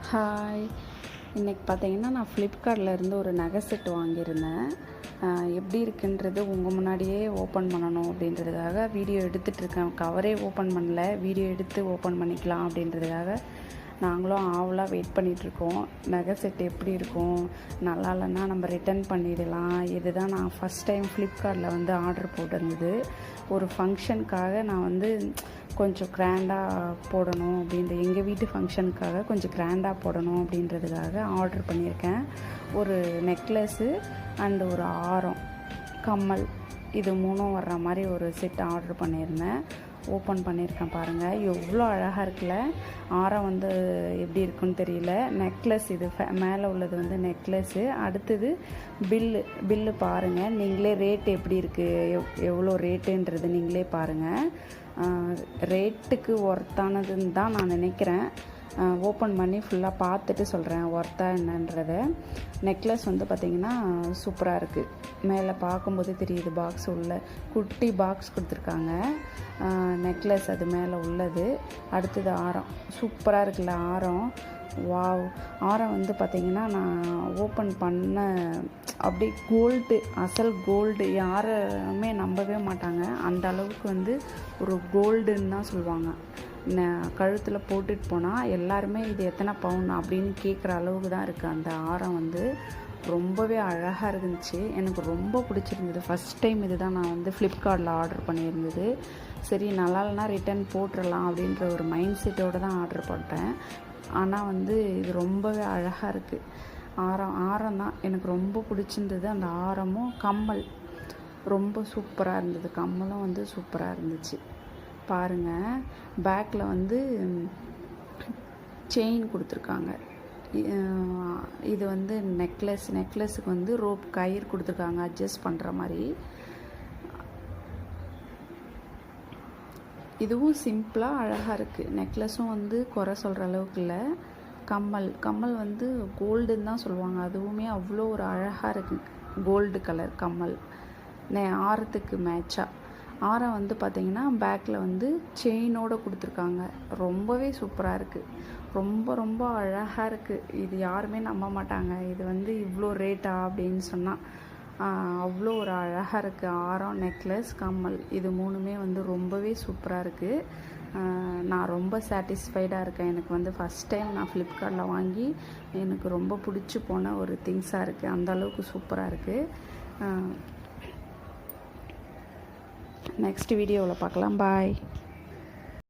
Hi. இன்றைக்கி பார்த்தீங்கன்னா நான் ஃப்ளிப்கார்ட்லேருந்து ஒரு நகை செட் வாங்கியிருந்தேன். எப்படி இருக்குன்றது உங்கள் முன்னாடியே ஓப்பன் பண்ணணும் அப்படின்றதுக்காக வீடியோ எடுத்துகிட்ருக்கேன். கவரே ஓப்பன் பண்ணல, வீடியோ எடுத்து ஓப்பன் பண்ணிக்கலாம் அப்படின்றதுக்காக நாங்களும் ஆவலாக வெயிட் பண்ணிகிட்ருக்கோம். நகை செட் எப்படி இருக்கும், நல்லா இல்லைன்னா நம்ம ரிட்டர்ன் பண்ணிடலாம். இதுதான் நான் ஃபஸ்ட் டைம் ஃப்ளிப்கார்ட்டில் ஆர்டர் போட்டிருந்தது. ஒரு ஃபங்க்ஷனுக்காக நான் கொஞ்சம் கிராண்டாக போடணும் எங்கள் வீட்டு ஃபங்க்ஷனுக்காக கொஞ்சம் கிராண்டாக போடணும் அப்படின்றதுக்காக ஆர்டர் பண்ணியிருக்கேன். ஒரு நெக்லஸ்ஸு அண்டு ஒரு ஆரம், கம்மல், இது மூணும் வர்ற மாதிரி ஒரு செட் ஆர்டர் பண்ணியிருந்தேன். ஓப்பன் பண்ணியிருக்கேன் பாருங்கள், எவ்வளோ அழகாக இருக்குல்ல. ஆரம் எப்படி இருக்குன்னு தெரியல. நெக்லஸ், இது மேலே உள்ளது நெக்லஸ்ஸு. அடுத்தது பில்லு பாருங்கள், நீங்களே ரேட் எப்படி இருக்குது, எவ்வளோ ரேட்டுன்றது நீங்களே பாருங்கள். ரேட்டுக்கு ஒர்த்தானதுன்னு தான் நான் நினைக்கிறேன். ஓப்பன் பண்ணி ஃபுல்லாக பார்த்துட்டு சொல்கிறேன் ஒர்த்தா என்னன்றதை. நெக்லஸ் பார்த்திங்கன்னா சூப்பராக இருக்குது. மேலே பார்க்கும்போது தெரியுது, பாக்ஸ் உள்ள குட்டி பாக்ஸ் கொடுத்துருக்காங்க. நெக்லஸ் அது மேலே உள்ளது. அடுத்தது ஆரம், சூப்பராக இருக்குல்ல ஆரம். வாவ். ஆரம் பார்த்திங்கன்னா நான் ஓப்பன் பண்ண அப்படியே கோல்டு, அசல் கோல்டு. யாருமே நம்பவே மாட்டாங்க, அந்த அளவுக்கு ஒரு கோல்டுன்னு தான் சொல்லுவாங்க. கழுத்தில் போட்டுட்டு போனால் எல்லாருமே இது எத்தனை பவுன் அப்படின்னு கேட்குற அளவுக்கு தான் இருக்குது அந்த ஆரம். ரொம்பவே அழகாக இருந்துச்சு, எனக்கு ரொம்ப பிடிச்சிருந்தது. ஃபஸ்ட் டைம் இது தான் நான் ஃப்ளிப்கார்ட்டில் ஆர்டர் பண்ணியிருந்தது. சரி, நல்லா இல்லைனா ரிட்டன் போட்டுடலாம் அப்படின்ற ஒரு மைண்ட் செட்டோடு தான் ஆர்டர் போட்டேன். ஆனால் இது ரொம்பவே அழகாக இருக்குது. ஆரம் தான் எனக்கு ரொம்ப பிடிச்சிருந்தது. அந்த ஆரமும் கம்மல் ரொம்ப சூப்பராக இருந்தது. கம்மலும் சூப்பராக இருந்துச்சு பாருங்கள். பேக்கில் செயின் கொடுத்துருக்காங்க. இது நெக்லஸுக்கு ரோப் கயிறு கொடுத்துருக்காங்க அட்ஜஸ்ட் பண்ணுற மாதிரி. இதுவும் சிம்பிளாக அழகாக இருக்குது. நெக்லஸும் குறை சொல்கிற அளவுக்கு இல்லை. கம்மல் கோல்டுன்னு தான் சொல்லுவாங்க. அதுவுமே அவ்வளோ ஒரு அழகாக இருக்குது, கோல்டு கலர் கம்மல். ஆரத்துக்கு மேட்சாக ஆரம் பார்த்திங்கன்னா பேக்கில் செயினோடு கொடுத்துருக்காங்க. ரொம்பவே சூப்பராக இருக்குது, ரொம்ப ரொம்ப அழகாக இருக்குது. இது யாருமே நம்ப மாட்டாங்க, இது இவ்வளோ ரேட்டா அப்படின்னு சொன்னால். அவ்வளோ ஒரு அழகாக இருக்குது. ஆரம், நெக்லஸ், கம்மல், இது மூணுமே ரொம்பவே சூப்பராக இருக்குது. நான் ரொம்ப சாட்டிஸ்ஃபைடாக இருக்கேன். எனக்கு ஃபஸ்ட் டைம் நான் ஃப்ளிப்கார்ட்டில் வாங்கி எனக்கு ரொம்ப பிடிச்சி போன ஒரு திங்ஸாக இருக்குது. அந்தளவுக்கு சூப்பராக இருக்குது. நெக்ஸ்ட் வீடியோவில் பார்க்கலாம். பாய்.